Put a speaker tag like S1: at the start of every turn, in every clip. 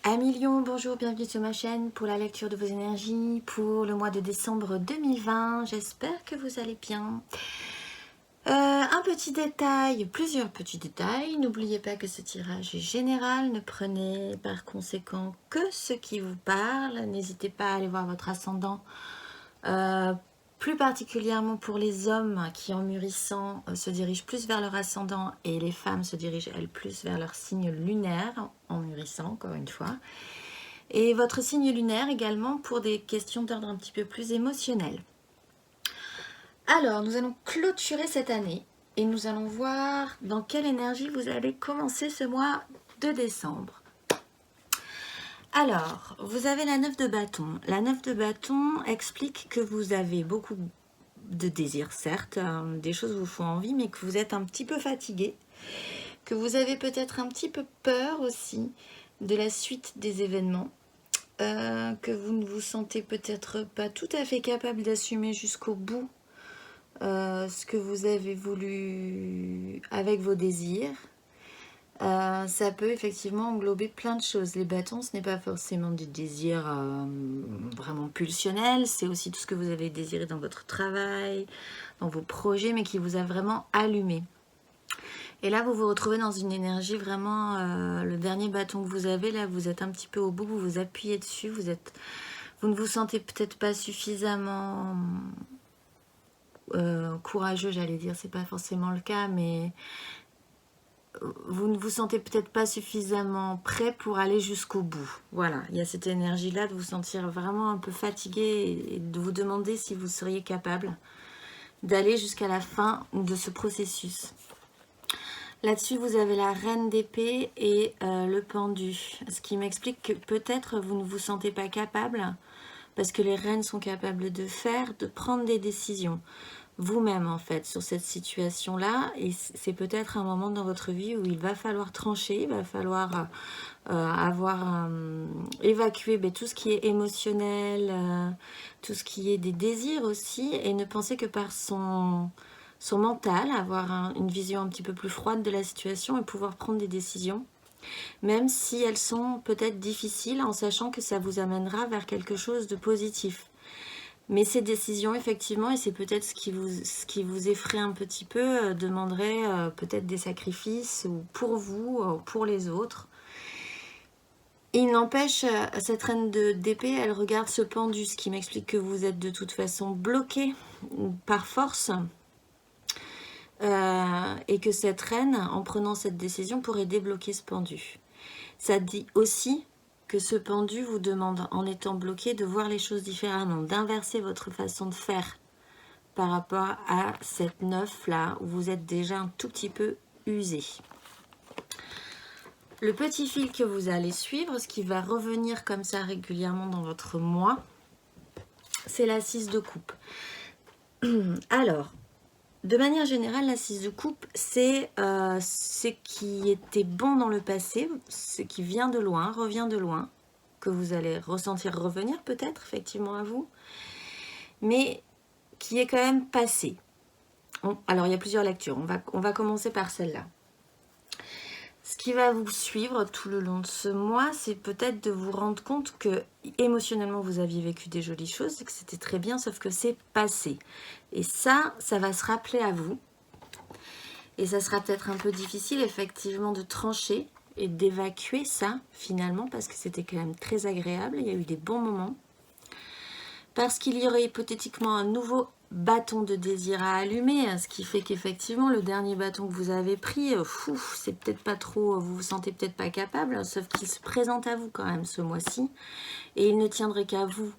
S1: Amis Lion, bonjour, bienvenue sur ma chaîne pour la lecture de vos énergies pour le mois de décembre 2020. J'espère que vous allez bien. Un petit détail, plusieurs petits détails. N'oubliez pas que ce tirage est général. Ne prenez par conséquent que ce qui vous parle. N'hésitez pas à aller voir votre ascendant. Plus particulièrement pour les hommes qui en mûrissant se dirigent plus vers leur ascendant et les femmes se dirigent elles plus vers leur signe lunaire en mûrissant, encore une fois. Et votre signe lunaire également pour des questions d'ordre un petit peu plus émotionnel. Alors, nous allons clôturer cette année et nous allons voir dans quelle énergie vous allez commencer ce mois de décembre. Alors, vous avez la 9 de bâton. La 9 de bâton explique que vous avez beaucoup de désirs, certes, des choses vous font envie, mais que vous êtes un petit peu fatigué, que vous avez peut-être un petit peu peur aussi de la suite des événements, que vous ne vous sentez peut-être pas tout à fait capable d'assumer jusqu'au bout ce que vous avez voulu avec vos désirs. Ça peut effectivement englober plein de choses. Les bâtons, ce n'est pas forcément du désir vraiment pulsionnel, c'est aussi tout ce que vous avez désiré dans votre travail, dans vos projets, mais qui vous a vraiment allumé. Et là, vous vous retrouvez dans une énergie vraiment, le dernier bâton que vous avez, là, vous êtes un petit peu au bout, vous vous appuyez dessus, vous ne vous sentez peut-être pas suffisamment courageux, j'allais dire, c'est pas forcément le cas, mais vous ne vous sentez peut-être pas suffisamment prêt pour aller jusqu'au bout. Voilà, il y a cette énergie-là de vous sentir vraiment un peu fatigué et de vous demander si vous seriez capable d'aller jusqu'à la fin de ce processus. Là-dessus, vous avez la reine d'épée et le pendu, ce qui m'explique que peut-être vous ne vous sentez pas capable, parce que les reines sont capables de prendre des décisions vous-même en fait sur cette situation-là, et c'est peut-être un moment dans votre vie où il va falloir trancher, il va falloir évacuer tout ce qui est émotionnel, tout ce qui est des désirs aussi, et ne penser que par son mental, avoir une vision un petit peu plus froide de la situation et pouvoir prendre des décisions, même si elles sont peut-être difficiles, en sachant que ça vous amènera vers quelque chose de positif. Mais ces décisions, effectivement, et c'est peut-être ce qui vous effraie un petit peu, demanderaient peut-être des sacrifices, ou pour vous, ou pour les autres. Il n'empêche, cette reine d'épée, elle regarde ce pendu, ce qui m'explique que vous êtes de toute façon bloqué par force, et que cette reine, en prenant cette décision, pourrait débloquer ce pendu. Ça dit aussi que ce pendu vous demande, en étant bloqué, de voir les choses différemment, d'inverser votre façon de faire par rapport à cette 9 là, où vous êtes déjà un tout petit peu usé. Le petit fil que vous allez suivre, ce qui va revenir comme ça régulièrement dans votre mois, c'est la 6 de coupe. Alors, de manière générale, la 6 de coupe, c'est ce qui était bon dans le passé, ce qui vient de loin, revient de loin, que vous allez ressentir revenir peut-être, effectivement, à vous, mais qui est quand même passé. Alors, il y a plusieurs lectures. On va commencer par celle-là. Ce qui va vous suivre tout le long de ce mois, c'est peut-être de vous rendre compte que émotionnellement, vous aviez vécu des jolies choses, et que c'était très bien, sauf que c'est passé. Et ça va se rappeler à vous. Et ça sera peut-être un peu difficile, effectivement, de trancher et d'évacuer ça, finalement, parce que c'était quand même très agréable. Il y a eu des bons moments. Parce qu'il y aurait hypothétiquement un nouveau bâton de désir à allumer, ce qui fait qu'effectivement, le dernier bâton que vous avez pris, c'est peut-être pas trop, vous vous sentez peut-être pas capable, sauf qu'il se présente à vous quand même ce mois-ci. Et il ne tiendrait qu'à vous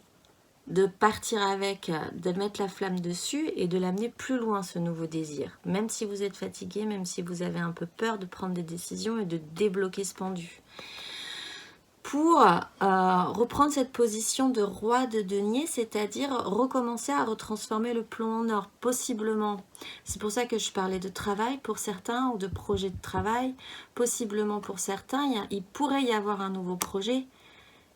S1: de partir avec, de mettre la flamme dessus et de l'amener plus loin, ce nouveau désir. Même si vous êtes fatigué, même si vous avez un peu peur de prendre des décisions et de débloquer ce pendu. Pour reprendre cette position de roi de denier, c'est-à-dire recommencer à retransformer le plomb en or, possiblement. C'est pour ça que je parlais de travail pour certains, ou de projet de travail. Possiblement pour certains, il pourrait y avoir un nouveau projet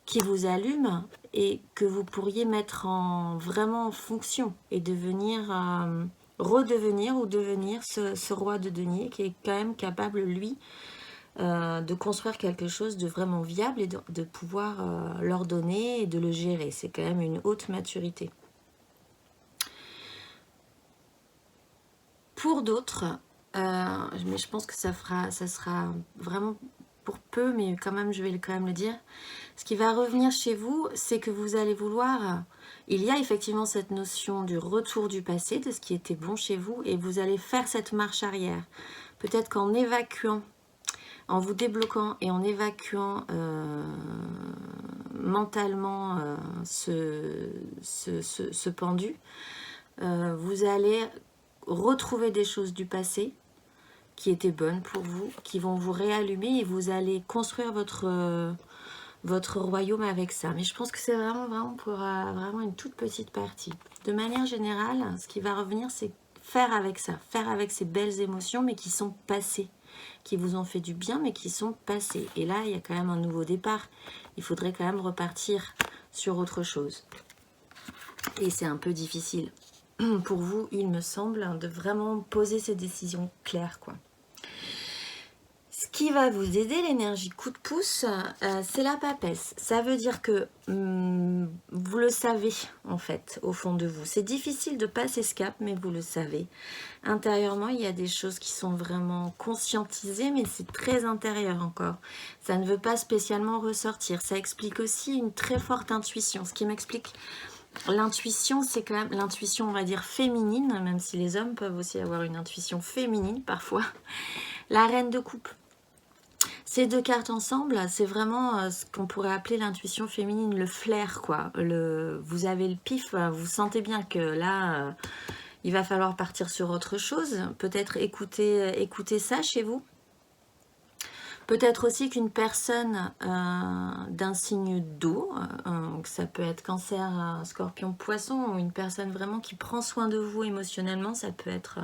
S1: qui vous allume et que vous pourriez mettre vraiment en fonction et redevenir ou devenir ce roi de denier qui est quand même capable, lui, de construire quelque chose de vraiment viable et de pouvoir l'ordonner et de le gérer. C'est quand même une haute maturité. Pour d'autres, mais je pense que ça sera vraiment pour peu, mais quand même, je vais quand même le dire. Ce qui va revenir chez vous, c'est que vous allez vouloir... Il y a effectivement cette notion du retour du passé, de ce qui était bon chez vous, et vous allez faire cette marche arrière. Peut-être qu'en évacuant, en vous débloquant et en évacuant mentalement ce pendu, vous allez retrouver des choses du passé qui étaient bonnes pour vous, qui vont vous réallumer et vous allez construire votre royaume avec ça. Mais je pense que c'est vraiment pour vraiment une toute petite partie. De manière générale, ce qui va revenir, c'est faire avec ça, faire avec ces belles émotions, mais qui sont passées, qui vous ont fait du bien, mais qui sont passées. Et là, il y a quand même un nouveau départ. Il faudrait quand même repartir sur autre chose. Et c'est un peu difficile pour vous, il me semble, de vraiment poser ces décisions claires, quoi. Ce qui va vous aider, l'énergie coup de pouce, c'est la papesse. Ça veut dire que vous le savez, en fait, au fond de vous. C'est difficile de passer ce cap, mais vous le savez. Intérieurement, il y a des choses qui sont vraiment conscientisées, mais c'est très intérieur encore. Ça ne veut pas spécialement ressortir. Ça explique aussi une très forte intuition. Ce qui m'explique... L'intuition, c'est quand même l'intuition, on va dire, féminine, même si les hommes peuvent aussi avoir une intuition féminine parfois. La reine de coupe. Ces deux cartes ensemble, c'est vraiment ce qu'on pourrait appeler l'intuition féminine, le flair, quoi. Vous avez le pif, vous sentez bien que là, il va falloir partir sur autre chose. Peut-être écouter ça chez vous. Peut-être aussi qu'une personne d'un signe d'eau, ça peut être cancer, scorpion, poisson, ou une personne vraiment qui prend soin de vous émotionnellement, ça peut être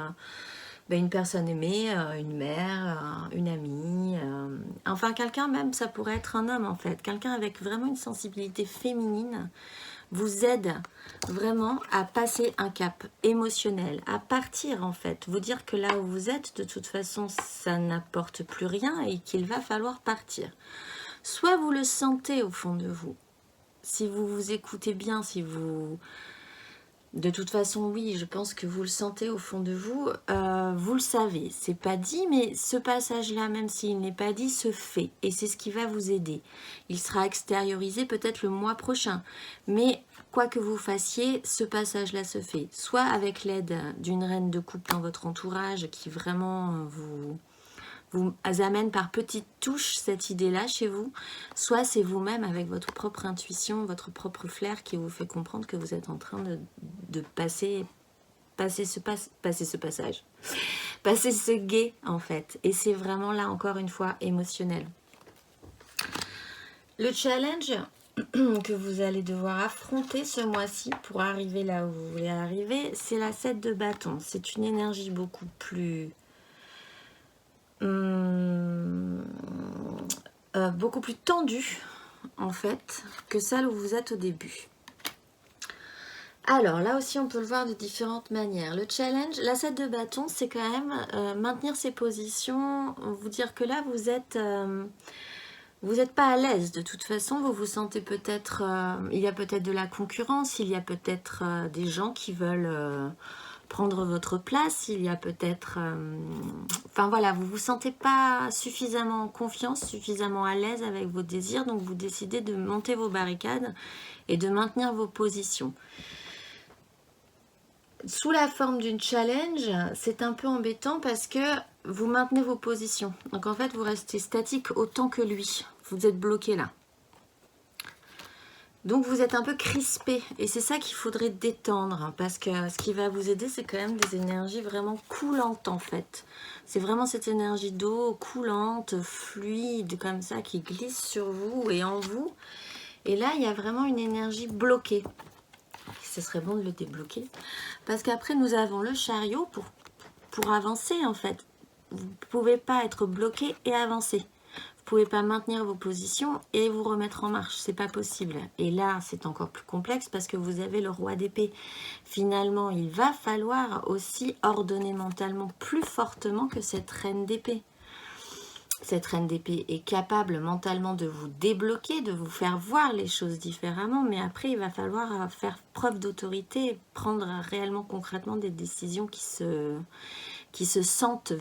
S1: une personne aimée, une mère, une amie, enfin quelqu'un même, ça pourrait être un homme en fait, quelqu'un avec vraiment une sensibilité féminine, vous aide vraiment à passer un cap émotionnel, à partir en fait, vous dire que là où vous êtes, de toute façon, ça n'apporte plus rien et qu'il va falloir partir. Soit vous le sentez au fond de vous, si vous vous écoutez bien, si vous... De toute façon, oui, je pense que vous le sentez au fond de vous, vous le savez, c'est pas dit, mais ce passage-là, même s'il n'est pas dit, se fait, et c'est ce qui va vous aider. Il sera extériorisé peut-être le mois prochain, mais quoi que vous fassiez, ce passage-là se fait, soit avec l'aide d'une reine de coupe dans votre entourage, qui vraiment vous amène par petites touches cette idée-là chez vous, soit c'est vous-même avec votre propre intuition, votre propre flair qui vous fait comprendre que vous êtes en train de passer ce passage, passer ce guet en fait. Et c'est vraiment là encore une fois émotionnel. Le challenge que vous allez devoir affronter ce mois-ci pour arriver là où vous voulez arriver, c'est la 7 de bâton. C'est une énergie beaucoup plus... beaucoup plus tendue en fait que celle où vous êtes au début. Alors là aussi on peut le voir de différentes manières. Le challenge, la 7 de bâton, c'est quand même maintenir ses positions, vous dire que là vous n'êtes pas à l'aise de toute façon, vous vous sentez peut-être, il y a peut-être de la concurrence, il y a peut-être des gens qui veulent prendre votre place, il y a peut-être... enfin voilà, vous ne vous sentez pas suffisamment en confiance, suffisamment à l'aise avec vos désirs, donc vous décidez de monter vos barricades et de maintenir vos positions. Sous la forme d'une challenge, c'est un peu embêtant parce que vous maintenez vos positions. Donc en fait, vous restez statique autant que lui. Vous êtes bloqué là. Donc vous êtes un peu crispé et c'est ça qu'il faudrait détendre parce que ce qui va vous aider, c'est quand même des énergies vraiment coulantes en fait. C'est vraiment cette énergie d'eau coulante, fluide comme ça qui glisse sur vous et en vous. Et là, il y a vraiment une énergie bloquée. Ce serait bon de le débloquer parce qu'après nous avons le chariot pour avancer en fait. Vous ne pouvez pas être bloqué et avancer. Vous pouvez pas maintenir vos positions et vous remettre en marche, c'est pas possible. Et là, c'est encore plus complexe parce que vous avez le roi d'épée. Finalement, il va falloir aussi ordonner mentalement plus fortement que cette reine d'épée. cette reine d'épée est capable mentalement de vous débloquer, de vous faire voir les choses différemment, mais après il va falloir faire preuve d'autorité, prendre réellement concrètement des décisions qui se sentent,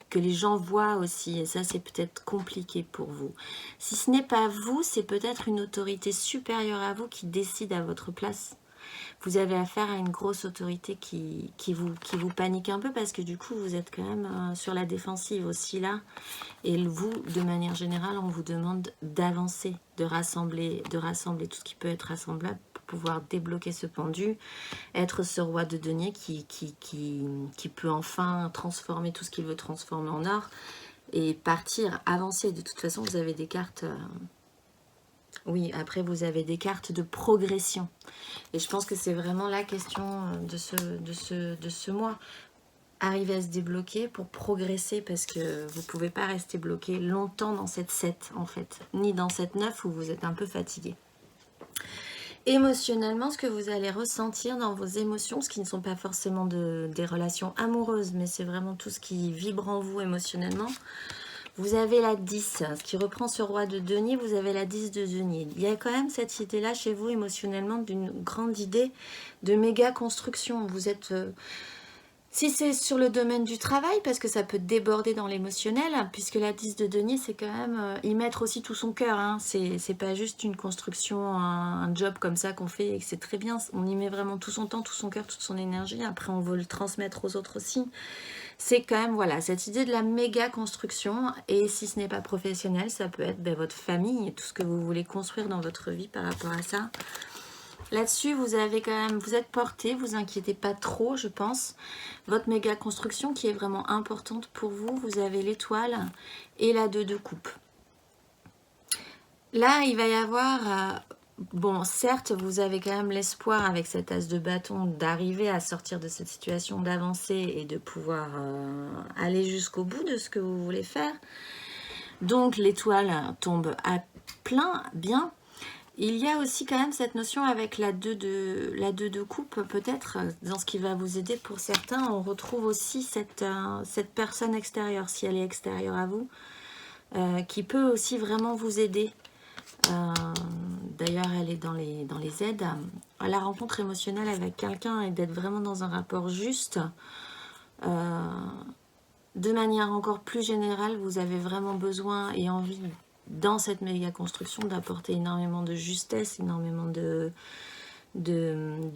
S1: que les gens voient aussi, et ça c'est peut-être compliqué pour vous. Si ce n'est pas vous, c'est peut-être une autorité supérieure à vous qui décide à votre place. Vous avez affaire à une grosse autorité qui vous panique un peu parce que du coup vous êtes quand même sur la défensive aussi là. Et vous, de manière générale, on vous demande d'avancer, de rassembler tout ce qui peut être rassemblable pour pouvoir débloquer ce pendu, être ce roi de denier qui peut enfin transformer tout ce qu'il veut transformer en or et partir, avancer. De toute façon, vous avez des cartes... Oui, après vous avez des cartes de progression. Et je pense que c'est vraiment la question de ce mois. Arriver à se débloquer pour progresser parce que vous ne pouvez pas rester bloqué longtemps dans cette 7 en fait, ni dans cette 9 où vous êtes un peu fatigué. Émotionnellement, ce que vous allez ressentir dans vos émotions, ce qui ne sont pas forcément des relations amoureuses, mais c'est vraiment tout ce qui vibre en vous émotionnellement. Vous avez la 10, ce qui reprend ce roi de denier, vous avez la 10 de denier. Il y a quand même cette idée-là chez vous émotionnellement d'une grande idée de méga construction. Vous êtes... si c'est sur le domaine du travail, parce que ça peut déborder dans l'émotionnel, puisque la 10 de denier, c'est quand même y mettre aussi tout son cœur. Hein. C'est pas juste une construction, un job comme ça qu'on fait et que c'est très bien. On y met vraiment tout son temps, tout son cœur, toute son énergie. Après, on veut le transmettre aux autres aussi. C'est quand même, voilà, cette idée de la méga construction. Et si ce n'est pas professionnel, ça peut être votre famille et tout ce que vous voulez construire dans votre vie par rapport à ça. Là-dessus, vous avez quand même, vous êtes porté, vous inquiétez pas trop, je pense. Votre méga construction qui est vraiment importante pour vous, vous avez l'étoile et la 2 de coupe. Là, il va y avoir, bon, certes, vous avez quand même l'espoir avec cet as de bâton d'arriver à sortir de cette situation, d'avancer et de pouvoir aller jusqu'au bout de ce que vous voulez faire. Donc, l'étoile tombe à plein, bien. Il y a aussi quand même cette notion avec la 2 de coupe, peut-être, dans ce qui va vous aider pour certains. On retrouve aussi cette personne extérieure, si elle est extérieure à vous, qui peut aussi vraiment vous aider. D'ailleurs, elle est dans les aides. À la rencontre émotionnelle avec quelqu'un et d'être vraiment dans un rapport juste. De manière encore plus générale, vous avez vraiment besoin et envie dans cette méga construction d'apporter énormément de justesse, énormément de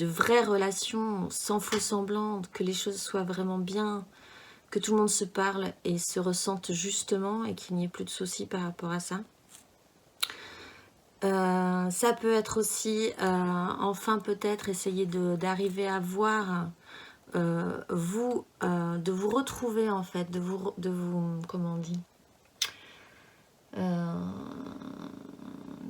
S1: vraies relations sans faux semblant, que les choses soient vraiment bien, que tout le monde se parle et se ressente justement et qu'il n'y ait plus de soucis par rapport à ça. Ça peut être aussi, enfin peut-être, essayer d'arriver à voir de vous retrouver en fait, de vous comment on dit,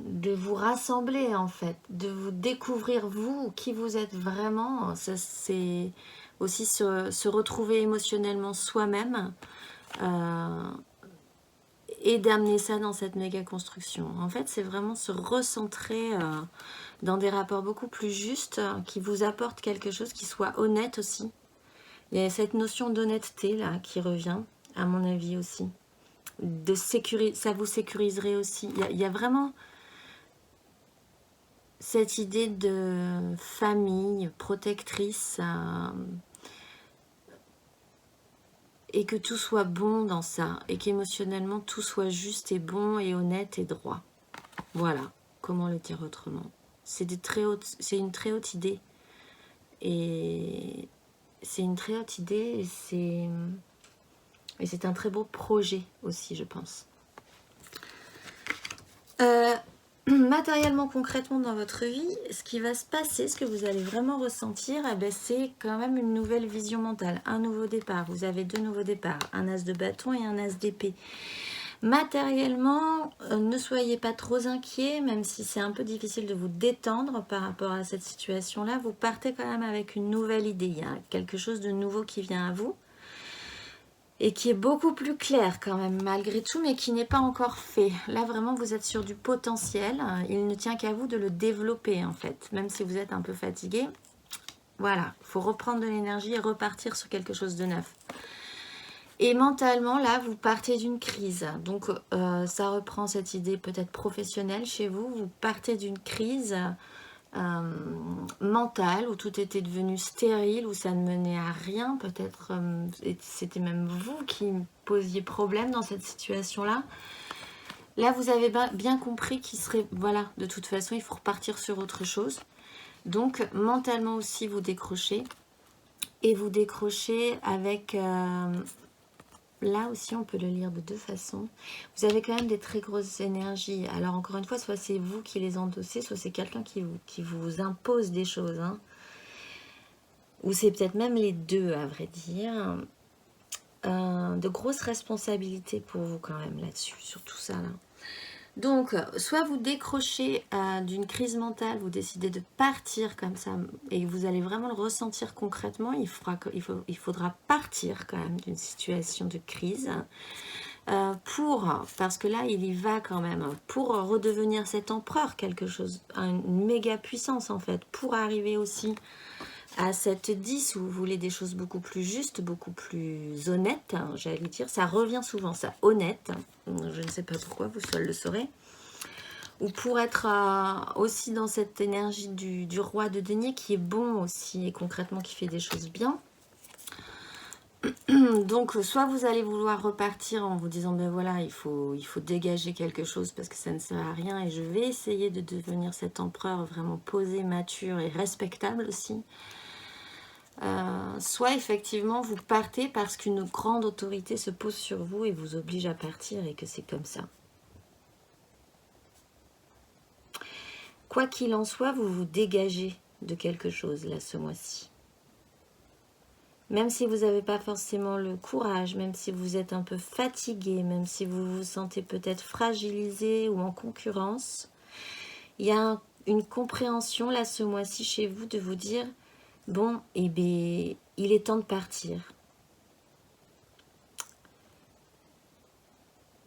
S1: de vous rassembler en fait, de vous découvrir vous, qui vous êtes vraiment. C'est aussi se retrouver émotionnellement soi-même et d'amener ça dans cette méga construction. En fait, c'est vraiment se recentrer dans des rapports beaucoup plus justes qui vous apportent quelque chose qui soit honnête aussi. Il y a cette notion d'honnêteté là qui revient, à mon avis aussi. De sécuriser, ça vous sécuriserait aussi. Il y a vraiment cette idée de famille protectrice et que tout soit bon dans ça et qu'émotionnellement tout soit juste et bon et honnête et droit. Voilà, comment le dire autrement. C'est une très haute idée et c'est une très haute idée et c'est un très beau projet aussi, je pense. Matériellement, concrètement dans votre vie, ce qui va se passer, ce que vous allez vraiment ressentir, eh ben, c'est quand même une nouvelle vision mentale, un nouveau départ. Vous avez 2 nouveaux départs, un as de bâton et un as d'épée. Matériellement, ne soyez pas trop inquiets, même si c'est un peu difficile de vous détendre par rapport à cette situation-là. Vous partez quand même avec une nouvelle idée. Il y a quelque chose de nouveau qui vient à vous. Et qui est beaucoup plus clair quand même malgré tout, mais qui n'est pas encore fait. Là vraiment vous êtes sur du potentiel, il ne tient qu'à vous de le développer en fait, même si vous êtes un peu fatigué. Voilà, il faut reprendre de l'énergie et repartir sur quelque chose de neuf. Et mentalement, là, vous partez d'une crise. Donc, ça reprend cette idée peut-être professionnelle chez vous. Vous partez d'une crise mentale où tout était devenu stérile, où ça ne menait à rien. Peut-être c'était même vous qui posiez problème dans cette situation-là. Là, vous avez bien compris qu'il serait... Voilà, de toute façon, il faut repartir sur autre chose. Donc, mentalement aussi, vous décrochez. Et vous décrochez avec... là aussi, on peut le lire de deux façons. Vous avez quand même des très grosses énergies. Alors, encore une fois, soit c'est vous qui les endossez, soit c'est quelqu'un qui vous impose des choses. Hein. Ou c'est peut-être même les deux, à vrai dire. De grosses responsabilités pour vous quand même là-dessus, sur tout ça là. Donc, soit vous décrochez d'une crise mentale, vous décidez de partir comme ça, et vous allez vraiment le ressentir concrètement, il faudra partir quand même d'une situation de crise, parce que là, il y va quand même, pour redevenir cet empereur, quelque chose, une méga puissance en fait, pour arriver aussi à cette 10 où vous voulez des choses beaucoup plus justes, beaucoup plus honnêtes, hein, j'allais dire, ça revient souvent, ça, honnête, je ne sais pas pourquoi, vous seul le saurez, ou pour être aussi dans cette énergie du roi de denier qui est bon aussi et concrètement qui fait des choses bien. Donc soit vous allez vouloir repartir en vous disant ben voilà, il faut dégager quelque chose parce que ça ne sert à rien et je vais essayer de devenir cet empereur vraiment posé, mature et respectable aussi. Soit effectivement vous partez parce qu'une grande autorité se pose sur vous et vous oblige à partir et que c'est comme ça. Quoi qu'il en soit, vous vous dégagez de quelque chose là ce mois-ci. Même si vous n'avez pas forcément le courage, même si vous êtes un peu fatigué, même si vous vous sentez peut-être fragilisé ou en concurrence, il y a une compréhension là ce mois-ci chez vous de vous dire bon, eh bien, il est temps de partir.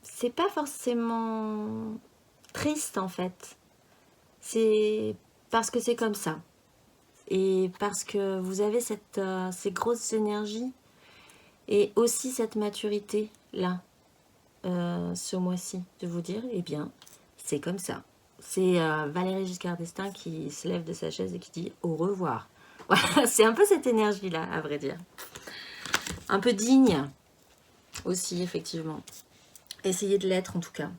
S1: C'est pas forcément triste en fait. C'est parce que c'est comme ça. Et parce que vous avez ces grosses énergies et aussi cette maturité là, ce mois-ci, de vous dire, eh bien, c'est comme ça. C'est Valéry Giscard d'Estaing qui se lève de sa chaise et qui dit au revoir. Voilà, c'est un peu cette énergie-là, à vrai dire. Un peu digne aussi, effectivement. Essayez de l'être, en tout cas.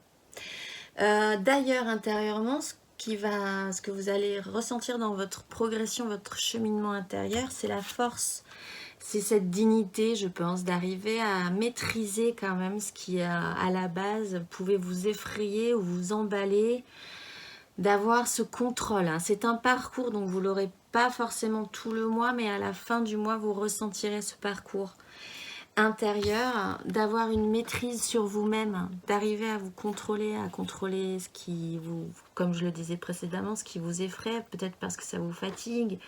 S1: D'ailleurs, intérieurement, ce que vous allez ressentir dans votre progression, votre cheminement intérieur, c'est la force. C'est cette dignité, je pense, d'arriver à maîtriser quand même ce qui, à la base, pouvait vous effrayer ou vous emballer, d'avoir ce contrôle. Hein. C'est un parcours, donc vous ne l'aurez pas forcément tout le mois, mais à la fin du mois, vous ressentirez ce parcours intérieur, d'avoir une maîtrise sur vous-même, d'arriver à vous contrôler, à contrôler ce qui vous, comme je le disais précédemment, ce qui vous effraie, peut-être parce que ça vous fatigue,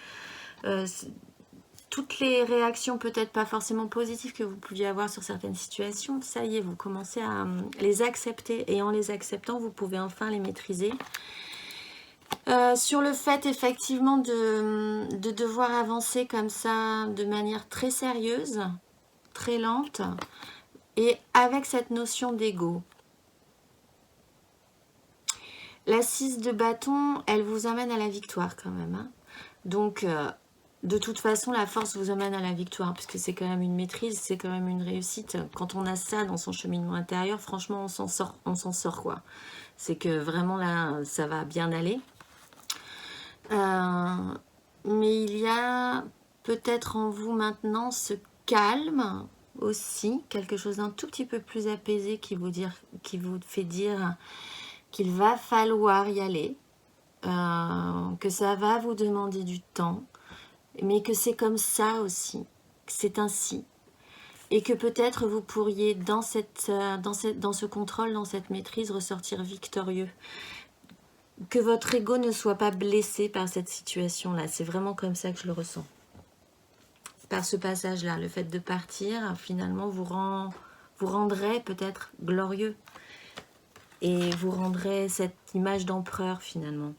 S1: toutes les réactions peut-être pas forcément positives que vous pouviez avoir sur certaines situations, ça y est, vous commencez à les accepter, et en les acceptant, vous pouvez enfin les maîtriser. Sur le fait effectivement de devoir avancer comme ça de manière très sérieuse, très lente, et avec cette notion d'ego. La 6 de bâton, elle vous amène à la victoire quand même. Hein. Donc, de toute façon, la force vous amène à la victoire, puisque c'est quand même une maîtrise, c'est quand même une réussite. Quand on a ça dans son cheminement intérieur, franchement, on s'en sort quoi. C'est que vraiment là, ça va bien aller. Mais il y a peut-être en vous maintenant ce calme aussi, quelque chose d'un tout petit peu plus apaisé qui vous fait dire qu'il va falloir y aller, que ça va vous demander du temps, mais que c'est comme ça aussi, que c'est ainsi. Et que peut-être vous pourriez, dans ce contrôle, dans cette maîtrise, ressortir victorieux. Que votre ego ne soit pas blessé par cette situation-là. C'est vraiment comme ça que je le ressens. Par ce passage-là, le fait de partir, finalement, vous rendrez peut-être glorieux. Et vous rendrez cette image d'empereur, finalement.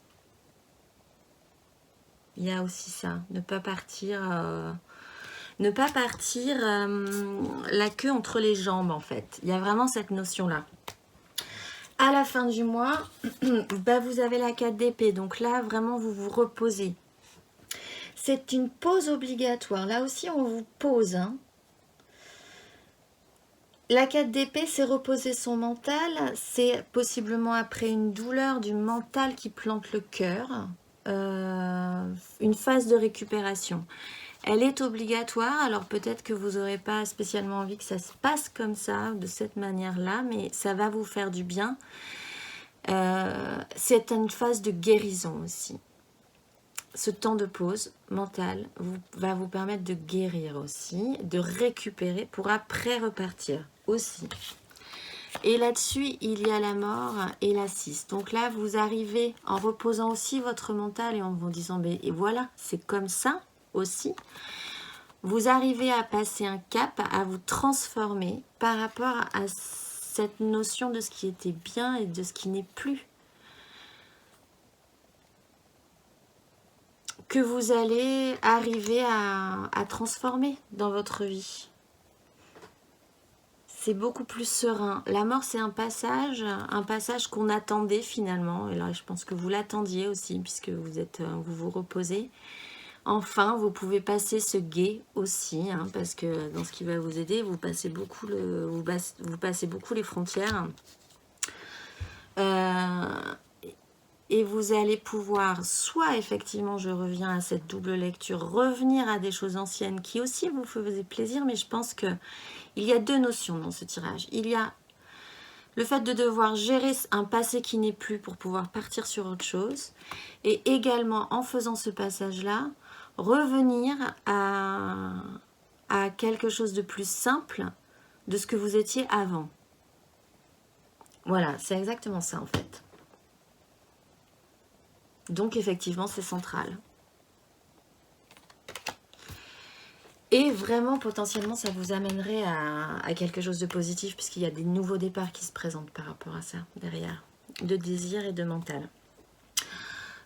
S1: Il y a aussi ça. Ne pas partir... Ne pas partir la queue entre les jambes, en fait. Il y a vraiment cette notion-là. À la fin du mois, bah, vous avez la 4 d'épée. Donc là, vraiment, vous vous reposez. C'est une pause obligatoire. Là aussi, on vous pose. Hein. La 4 d'épée, c'est reposer son mental. C'est possiblement après une douleur du mental qui plante le cœur. Une phase de récupération. Elle est obligatoire, alors peut-être que vous n'aurez pas spécialement envie que ça se passe comme ça, de cette manière-là, mais ça va vous faire du bien. C'est une phase de guérison aussi. Ce temps de pause mentale va vous permettre de guérir aussi, de récupérer pour après repartir aussi. Et là-dessus, il y a la mort et la 6. Donc là, vous arrivez en reposant aussi votre mental et en vous disant, mais et voilà, c'est comme ça aussi. Vous arrivez à passer un cap, à vous transformer par rapport à cette notion de ce qui était bien et de ce qui n'est plus. Que vous allez arriver à transformer dans votre vie. C'est beaucoup plus serein. La mort, c'est un passage qu'on attendait finalement. Et là, je pense que vous l'attendiez aussi, puisque vous vous reposez. Enfin, vous pouvez passer ce guet aussi, hein, parce que dans ce qui va vous aider, vous passez beaucoup les frontières. Et vous allez pouvoir, soit effectivement, je reviens à cette double lecture, revenir à des choses anciennes qui aussi vous faisaient plaisir, mais je pense que il y a deux notions dans ce tirage. Il y a le fait de devoir gérer un passé qui n'est plus pour pouvoir partir sur autre chose, et également en faisant ce passage-là, revenir à quelque chose de plus simple de ce que vous étiez avant. Voilà, c'est exactement ça en fait. Donc effectivement, c'est central. Et vraiment, potentiellement, ça vous amènerait à quelque chose de positif, puisqu'il y a des nouveaux départs qui se présentent par rapport à ça, derrière, de désir et de mental.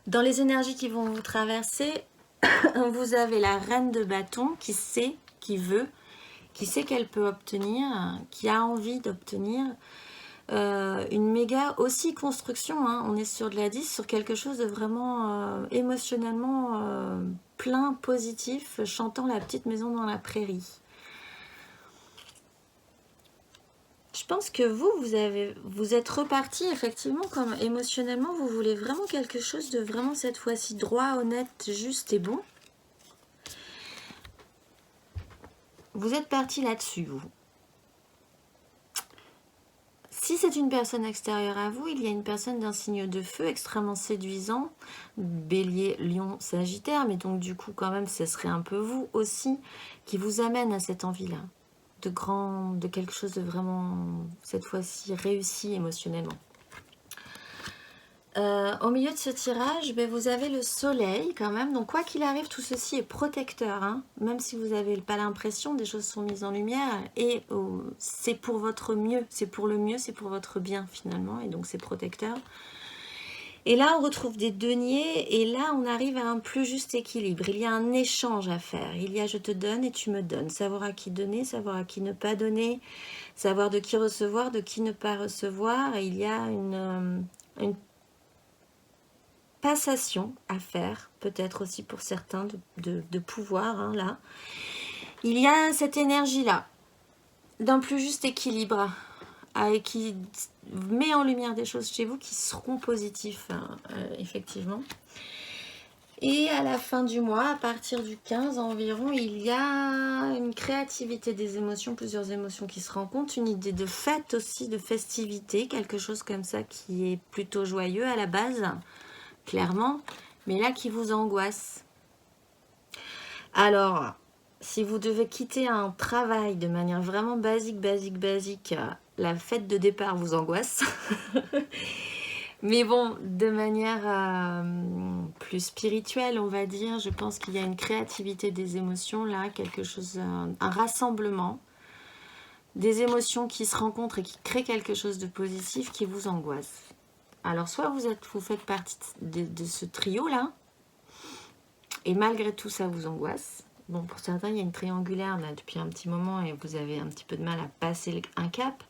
S1: Dans les énergies qui vont vous traverser, vous avez la reine de bâton qui sait, qui veut, qui sait qu'elle peut obtenir, qui a envie d'obtenir une méga aussi construction, hein. On est sur de la 10, sur quelque chose de vraiment émotionnellement plein, positif, chantant la petite maison dans la prairie. Je pense que vous êtes reparti effectivement comme émotionnellement, vous voulez vraiment quelque chose de vraiment cette fois-ci droit, honnête, juste et bon. Vous êtes parti là-dessus, vous. Si c'est une personne extérieure à vous, il y a une personne d'un signe de feu extrêmement séduisant, Bélier, Lion, Sagittaire, mais donc du coup quand même ce serait un peu vous aussi qui vous amène à cette envie-là, de quelque chose de vraiment cette fois-ci réussi émotionnellement. Au milieu de ce tirage, ben, vous avez le soleil quand même, donc quoi qu'il arrive, tout ceci est protecteur, hein. Même si vous n'avez pas l'impression, des choses sont mises en lumière, et c'est pour votre mieux, c'est pour le mieux, c'est pour votre bien finalement, et donc c'est protecteur. Et là, on retrouve des deniers, et là, on arrive à un plus juste équilibre. Il y a un échange à faire, il y a je te donne et tu me donnes, savoir à qui donner, savoir à qui ne pas donner, savoir de qui recevoir, de qui ne pas recevoir, et il y a une passation à faire, peut-être aussi pour certains de pouvoir, hein, là. Il y a cette énergie-là, d'un plus juste équilibre, qui met en lumière des choses chez vous qui seront positifs, effectivement. Et à la fin du mois, à partir du 15 environ, il y a une créativité des émotions, plusieurs émotions qui se rencontrent, une idée de fête aussi, de festivité, quelque chose comme ça qui est plutôt joyeux à la base, clairement, mais là qui vous angoisse. Alors, si vous devez quitter un travail de manière vraiment basique, la fête de départ vous angoisse. Mais bon, de manière plus spirituelle, on va dire, je pense qu'il y a une créativité des émotions là, quelque chose, un rassemblement des émotions qui se rencontrent et qui créent quelque chose de positif qui vous angoisse. Alors, soit vous faites partie de ce trio-là, et malgré tout, ça vous angoisse. bon, pour certains, il y a une triangulaire là, depuis un petit moment et vous avez un petit peu de mal à passer un cap.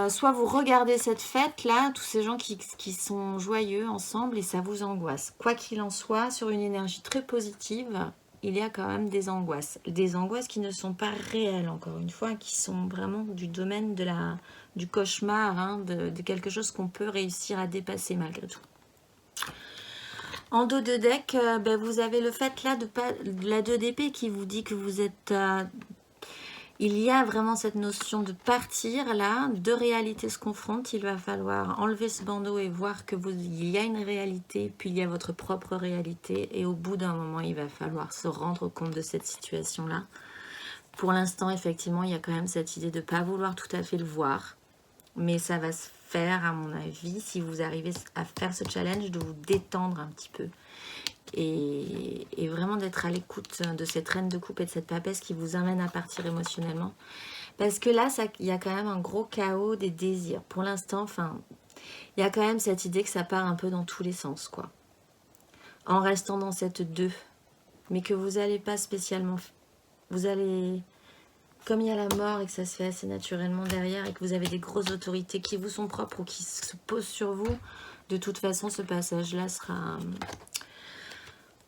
S1: Soit vous regardez cette fête là, tous ces gens qui sont joyeux ensemble et ça vous angoisse. Quoi qu'il en soit, sur une énergie très positive, il y a quand même des angoisses. Des angoisses qui ne sont pas réelles, encore une fois, qui sont vraiment du domaine du cauchemar, hein, de quelque chose qu'on peut réussir à dépasser malgré tout. En dos de deck, ben, vous avez le fait là de la 2 d'épée qui vous dit que vous êtes... il y a vraiment cette notion de partir là, deux réalités se confrontent, il va falloir enlever ce bandeau et voir que il y a une réalité, puis il y a votre propre réalité, et au bout d'un moment, il va falloir se rendre compte de cette situation-là. Pour l'instant, effectivement, il y a quand même cette idée de ne pas vouloir tout à fait le voir, mais ça va se faire, à mon avis, si vous arrivez à faire ce challenge, de vous détendre un petit peu. Et vraiment d'être à l'écoute de cette reine de coupe et de cette papesse qui vous amène à partir émotionnellement. Parce que là, il y a quand même un gros chaos des désirs. Pour l'instant, enfin, il y a quand même cette idée que ça part un peu dans tous les sens, quoi. En restant dans cette 2. Mais que vous n'allez pas spécialement... Vous allez... Comme il y a la mort et que ça se fait assez naturellement derrière et que vous avez des grosses autorités qui vous sont propres ou qui se posent sur vous, de toute façon, ce passage-là sera...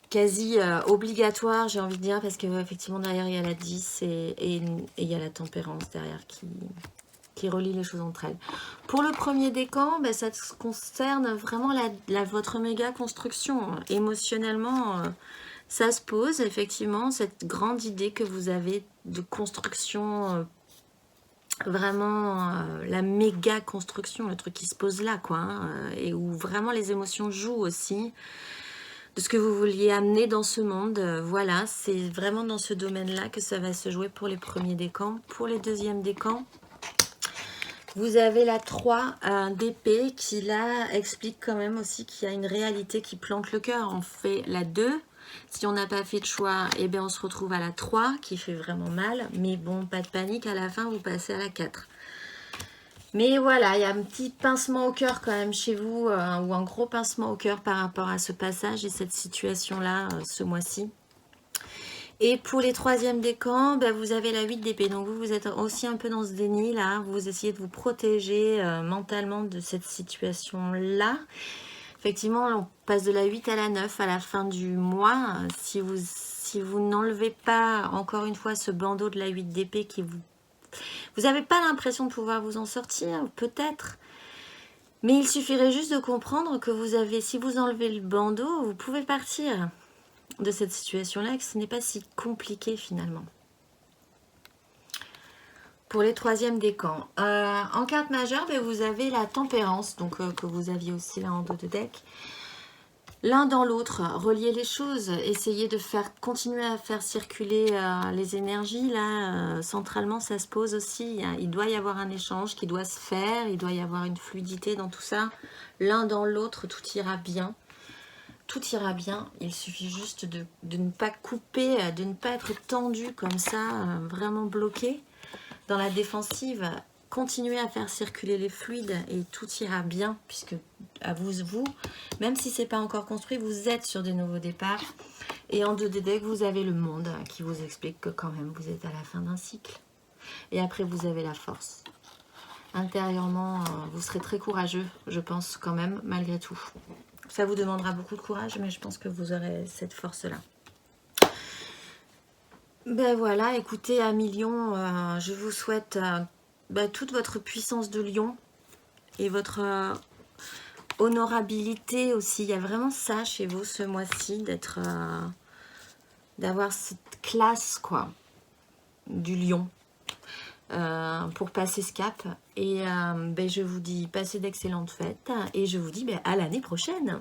S1: quasi obligatoire, j'ai envie de dire, parce que effectivement derrière il y a la 10 et il y a la tempérance derrière qui relie les choses entre elles. Pour le premier décan, ben, ça concerne vraiment votre méga construction. Émotionnellement, ça se pose effectivement cette grande idée que vous avez de construction, vraiment la méga construction, le truc qui se pose là, quoi, hein, et où vraiment les émotions jouent aussi. De ce que vous vouliez amener dans ce monde. Voilà, c'est vraiment dans ce domaine-là que ça va se jouer pour les premiers décans. Pour les deuxièmes décans, vous avez la 3 d'épée qui là explique quand même aussi qu'il y a une réalité qui plante le cœur. On fait la 2. Si on n'a pas fait de choix, eh bien on se retrouve à la 3 qui fait vraiment mal. Mais bon, pas de panique, à la fin vous passez à la 4. Mais voilà, il y a un petit pincement au cœur quand même chez vous, ou un gros pincement au cœur par rapport à ce passage et cette situation-là ce mois-ci. Et pour les troisièmes décans, ben, vous avez la 8 d'épée. Donc vous êtes aussi un peu dans ce déni là. Vous essayez de vous protéger mentalement de cette situation-là. Effectivement, on passe de la 8 à la 9 à la fin du mois. Si vous n'enlevez pas, encore une fois, ce bandeau de la 8 d'épée qui vous... Vous n'avez pas l'impression de pouvoir vous en sortir, peut-être. Mais il suffirait juste de comprendre que vous avez, si vous enlevez le bandeau, vous pouvez partir de cette situation-là et que ce n'est pas si compliqué finalement. Pour les troisièmes décans. En carte majeure, ben, vous avez la tempérance, donc que vous aviez aussi là en dos de deck. L'un dans l'autre, relier les choses, essayer de continuer à faire circuler les énergies. Là, centralement, ça se pose aussi. Il doit y avoir un échange qui doit se faire. Il doit y avoir une fluidité dans tout ça. L'un dans l'autre, tout ira bien. Tout ira bien. Il suffit juste de ne pas couper, de ne pas être tendu comme ça, vraiment bloqué dans la défensive. Continuez à faire circuler les fluides et tout ira bien, puisque à vous, même si c'est pas encore construit, vous êtes sur des nouveaux départs. Et en 2D deck, vous avez le monde qui vous explique que quand même vous êtes à la fin d'un cycle. Et après, vous avez la force. Intérieurement, vous serez très courageux, je pense quand même, malgré tout. Ça vous demandera beaucoup de courage, mais je pense que vous aurez cette force-là. Ben voilà, écoutez, à million, je vous souhaite... toute votre puissance de lion et votre honorabilité aussi. Il y a vraiment ça chez vous ce mois-ci, d'avoir cette classe quoi du lion pour passer ce cap. Et je vous dis passez d'excellentes fêtes et je vous dis à l'année prochaine.